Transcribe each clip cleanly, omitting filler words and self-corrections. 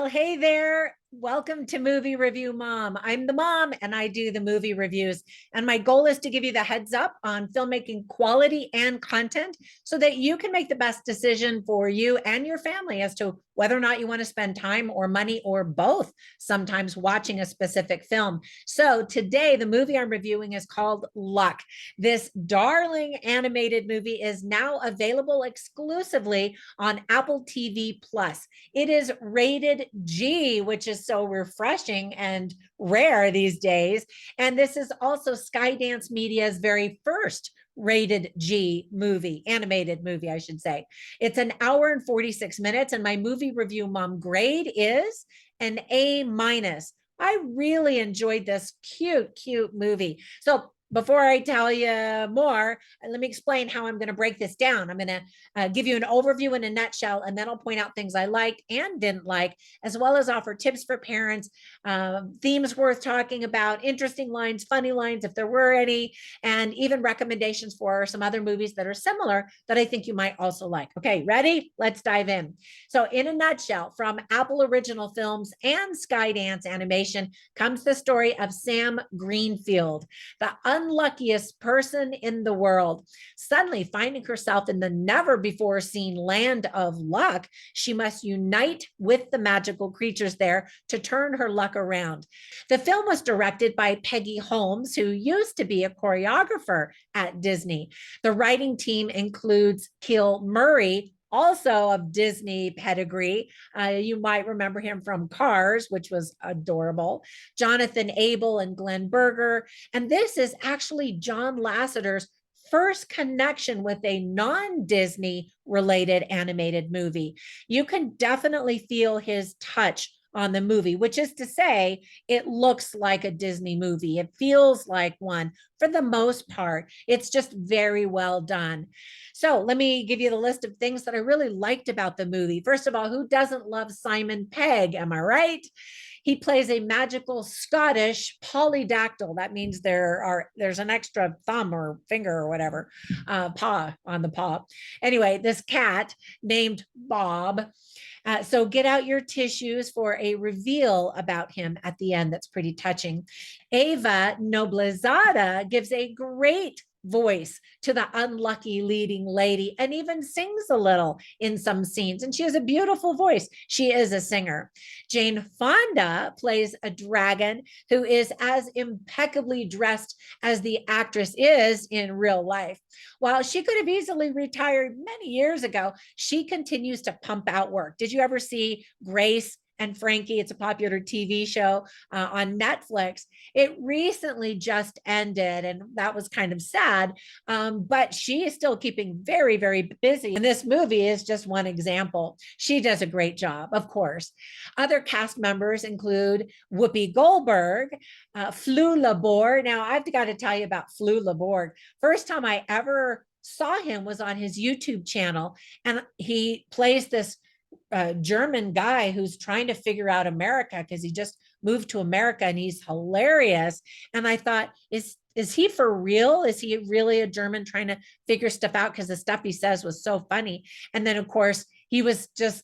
Well, hey there. Welcome to Movie Review Mom. I'm the mom and I do the movie reviews. And my goal is to give you the heads up on filmmaking quality and content so that you can make the best decision for you and your family as to whether or not you want to spend time or money or both sometimes watching a specific film. So today, the movie I'm reviewing is called Luck. This darling animated movie is now available exclusively on Apple TV Plus. It is rated G, which is so refreshing and rare these days. And this is also Skydance Media's very first rated G movie, animated movie, I should say. It's an hour and 46 minutes, and my movie review mom grade is an A minus. I really enjoyed this cute movie. So before I tell you more, let me explain how I'm going to break this down. I'm going to give you an overview in a nutshell, and then I'll point out things I liked and didn't like, as well as offer tips for parents, themes worth talking about, interesting lines, funny lines, if there were any, and even recommendations for some other movies that are similar that I think you might also like. Okay, ready? Let's dive in. So in a nutshell, from Apple Original Films and Skydance Animation comes the story of Sam Greenfield, the unluckiest person in the world. Suddenly finding herself in the never before seen land of luck, she must unite with the magical creatures there to turn her luck around. The film was directed by Peggy Holmes, who used to be a choreographer at Disney. The writing team includes Keel Murray, also of Disney pedigree. You might remember him from Cars, which was adorable. Jonathan Abel and Glenn Berger. And this is actually John Lasseter's first connection with a non-Disney related animated movie. You can definitely feel his touch on the movie, which is to say, it looks like a Disney movie. It feels like one for the most part. It's just very well done. So let me give you the list of things that I really liked about the movie. First of all, who doesn't love Simon Pegg? Am I right? He plays a magical Scottish polydactyl. That means there's an extra thumb or finger or whatever, paw on the paw. Anyway, this cat named Bob. So get out your tissues for a reveal about him at the end that's pretty touching. Ava Noblezada gives a great voice to the unlucky leading lady and even sings a little in some scenes. And she has a beautiful voice. She is a singer. Jane Fonda plays a dragon who is as impeccably dressed as the actress is in real life. While she could have easily retired many years ago, she continues to pump out work. Did you ever see Grace and Frankie? It's a popular TV show on Netflix. It recently just ended, and that was kind of sad, but she is still keeping very busy. And this movie is just one example. She does a great job, of course. Other cast members include Whoopi Goldberg, Flula Borg. Now, I've got to tell you about Flula Borg. First time I ever saw him was on his YouTube channel, and he plays this German guy who's trying to figure out America because he just moved to America, and he's hilarious. And I thought, is he for real? Is he really a German trying to figure stuff out? Because the stuff he says was so funny. And then, of course, he was just,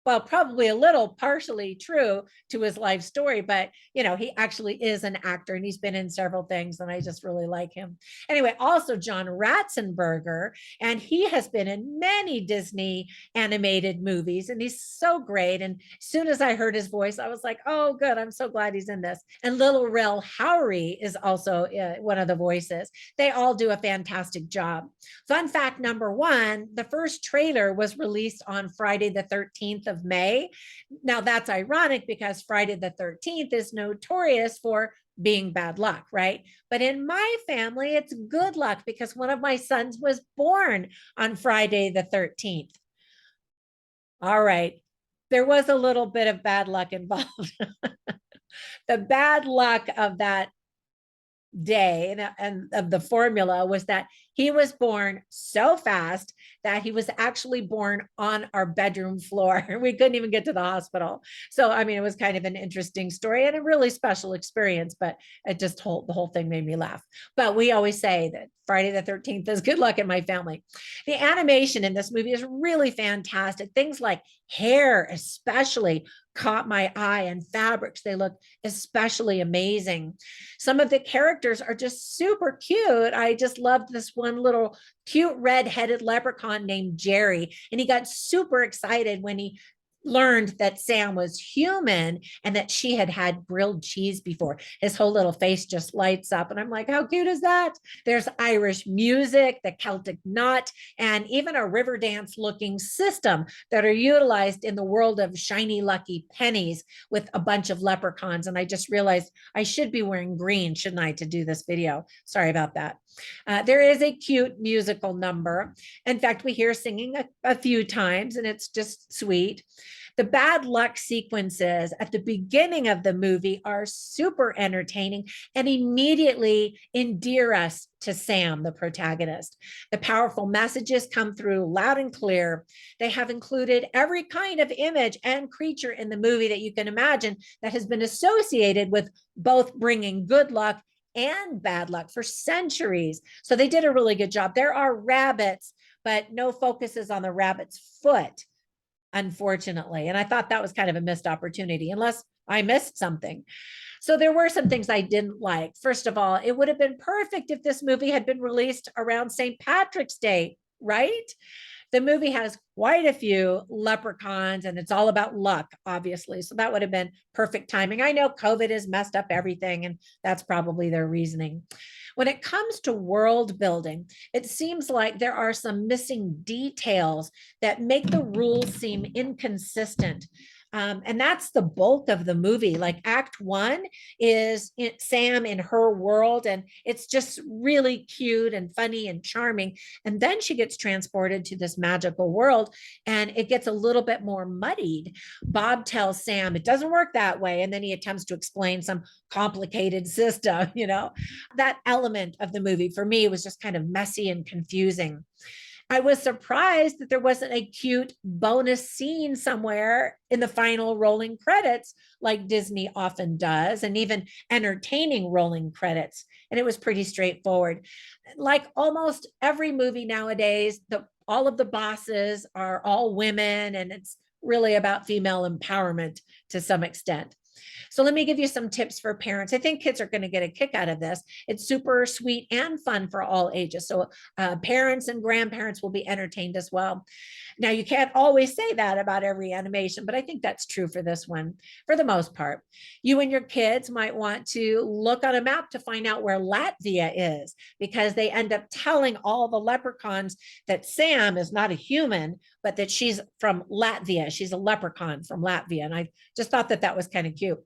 well, probably a little partially true to his life story, but he actually is an actor and he's been in several things, and I just really like him. Anyway, also John Ratzenberger, and he has been in many Disney animated movies, and he's so great. And as soon as I heard his voice, I was like, oh, good, I'm so glad he's in this. And Little Rel Howery is also one of the voices. They all do a fantastic job. Fun fact number one, the first trailer was released on Friday the 13th of May. Now that's ironic because Friday the 13th is notorious for being bad luck, right? But in my family, it's good luck because one of my sons was born on Friday the 13th. All right. There was a little bit of bad luck involved. The bad luck of that day and of the formula was that he was born so fast that he was actually born on our bedroom floor. We couldn't even get to the hospital. So, I mean, it was kind of an interesting story and a really special experience, but the whole thing made me laugh. But we always say that Friday the 13th is good luck in my family. The animation in this movie is really fantastic. Things like hair, especially caught my eye, and fabrics. They look especially amazing. Some of the characters are just super cute. I just loved this one little cute red-headed leprechaun named Jerry, and he got super excited when he learned that Sam was human and that she had had grilled cheese before. His whole little face just lights up. And I'm like, how cute is that? There's Irish music, the Celtic knot, and even a river dance looking system that are utilized in the world of shiny lucky pennies with a bunch of leprechauns. And I just realized I should be wearing green, shouldn't I, to do this video? Sorry about that. There is a cute musical number. In fact, we hear singing a few times, and it's just sweet. The bad luck sequences at the beginning of the movie are super entertaining and immediately endear us to Sam, the protagonist. The powerful messages come through loud and clear. They have included every kind of image and creature in the movie that you can imagine that has been associated with both bringing good luck and bad luck for centuries. So they did a really good job. There are rabbits, but no focus is on the rabbit's foot, unfortunately. And I thought that was kind of a missed opportunity, unless I missed something. So there were some things I didn't like. First of all, it would have been perfect if this movie had been released around St. Patrick's Day, right? The movie has quite a few leprechauns and it's all about luck, obviously. So that would have been perfect timing. I know COVID has messed up everything, and that's probably their reasoning. When it comes to world building, it seems like there are some missing details that make the rules seem inconsistent. And that's the bulk of the movie. Like Act One is Sam in her world, and it's just really cute and funny and charming. And then she gets transported to this magical world, and it gets a little bit more muddied. Bob tells Sam it doesn't work that way, and then he attempts to explain some complicated system. That element of the movie for me was just kind of messy and confusing. I was surprised that there wasn't a cute bonus scene somewhere in the final rolling credits, like Disney often does, and even entertaining rolling credits. And it was pretty straightforward. Like almost every movie nowadays, all of the bosses are all women, and it's really about female empowerment to some extent. So let me give you some tips for parents. I think kids are going to get a kick out of this. It's super sweet and fun for all ages. So parents and grandparents will be entertained as well. Now, you can't always say that about every animation, but I think that's true for this one for the most part. You and your kids might want to look on a map to find out where Latvia is, because they end up telling all the leprechauns that Sam is not a human, but that she's from Latvia. She's a leprechaun from Latvia. And I just thought that that was kind of cute.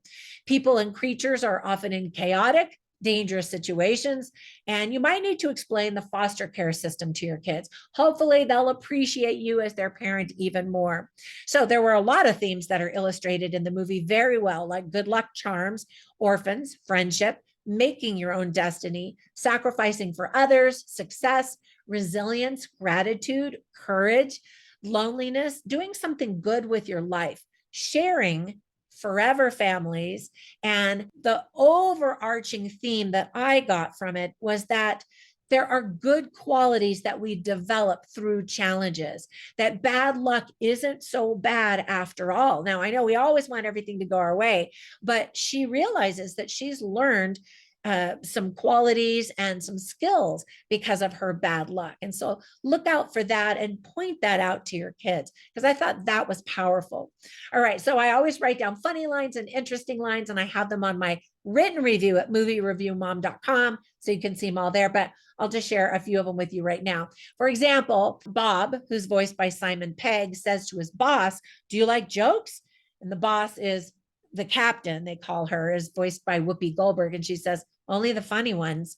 People and creatures are often in chaotic, dangerous situations, and you might need to explain the foster care system to your kids. Hopefully, they'll appreciate you as their parent even more. So there were a lot of themes that are illustrated in the movie very well, like good luck charms, orphans, friendship, making your own destiny, sacrificing for others, success, resilience, gratitude, courage, loneliness, doing something good with your life, sharing, forever families. And the overarching theme that I got from it was that there are good qualities that we develop through challenges, that bad luck isn't so bad after all. Now, I know we always want everything to go our way, but she realizes that she's learned some qualities and some skills because of her bad luck. And so look out for that and point that out to your kids, because I thought that was powerful. All right. So I always write down funny lines and interesting lines, and I have them on my written review at moviereviewmom.com. So you can see them all there, but I'll just share a few of them with you right now. For example, Bob, who's voiced by Simon Pegg, says to his boss, "Do you like jokes?" And the boss is the captain, they call her, is voiced by Whoopi Goldberg. And she says, "Only the funny ones."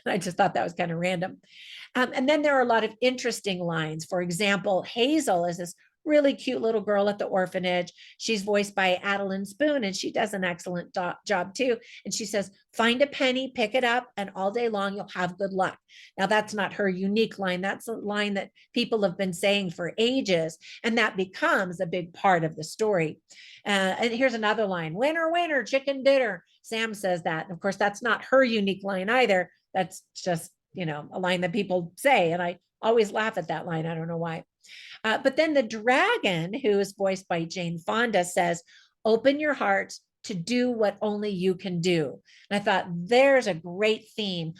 I just thought that was kind of random. And then there are a lot of interesting lines. For example, Hazel is this really cute little girl at the orphanage. She's voiced by Adeline Spoon, and she does an excellent job too. And she says, "Find a penny, pick it up, and all day long you'll have good luck." Now, that's not her unique line. That's a line that people have been saying for ages, and that becomes a big part of the story. And here's another line: "Winner, winner, chicken dinner." Sam says that. And of course, that's not her unique line either. That's just, a line that people say. And I always laugh at that line. I don't know why. But then the dragon, who is voiced by Jane Fonda, says, open your hearts to do what only you can do. And I thought, there's a great theme.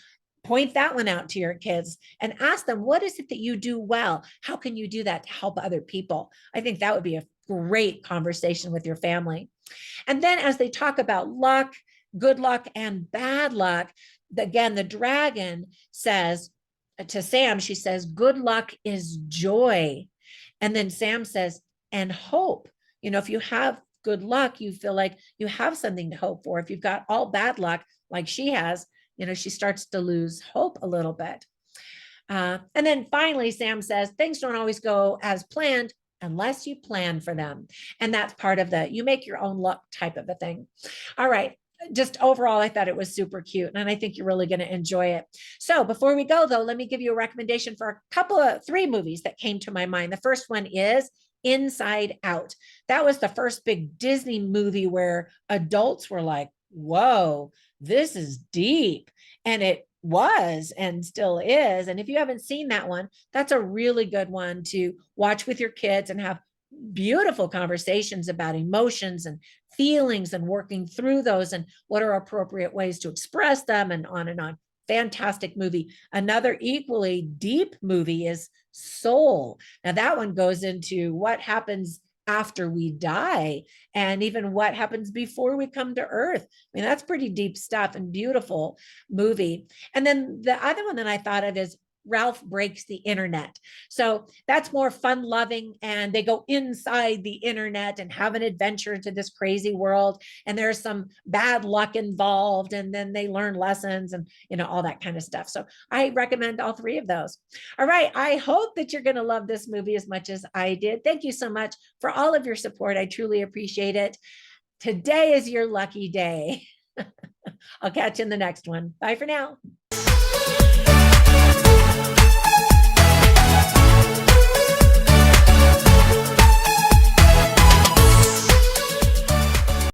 Point that one out to your kids and ask them, what is it that you do well? How can you do that to help other people? I think that would be a great conversation with your family. And then as they talk about luck, good luck, and bad luck, again, the dragon says to Sam, she says, good luck is joy. And then Sam says, and hope. If you have good luck, you feel like you have something to hope for. If you've got all bad luck, like she has, she starts to lose hope a little bit. And then finally, Sam says, things don't always go as planned unless you plan for them. And that's part of the you make your own luck type of a thing. All right. Just overall, I thought it was super cute, and I think you're really going to enjoy it. So before we go, though, let me give you a recommendation for three movies that came to my mind. The first one is Inside Out. That was the first big Disney movie where adults were like, whoa, this is deep. And it was and still is. And if you haven't seen that one, that's a really good one to watch with your kids and have beautiful conversations about emotions and feelings and working through those and what are appropriate ways to express them and on and on. Fantastic movie. Another equally deep movie is Soul. Now that one goes into what happens after we die and even what happens before we come to earth. I mean, that's pretty deep stuff and beautiful movie. And then the other one that I thought of is Ralph Breaks the Internet. So that's more fun loving, and they go inside the internet and have an adventure into this crazy world. And there's some bad luck involved, and then they learn lessons and, all that kind of stuff. So I recommend all three of those. All right. I hope that you're going to love this movie as much as I did. Thank you so much for all of your support. I truly appreciate it. Today is your lucky day. I'll catch you in the next one. Bye for now.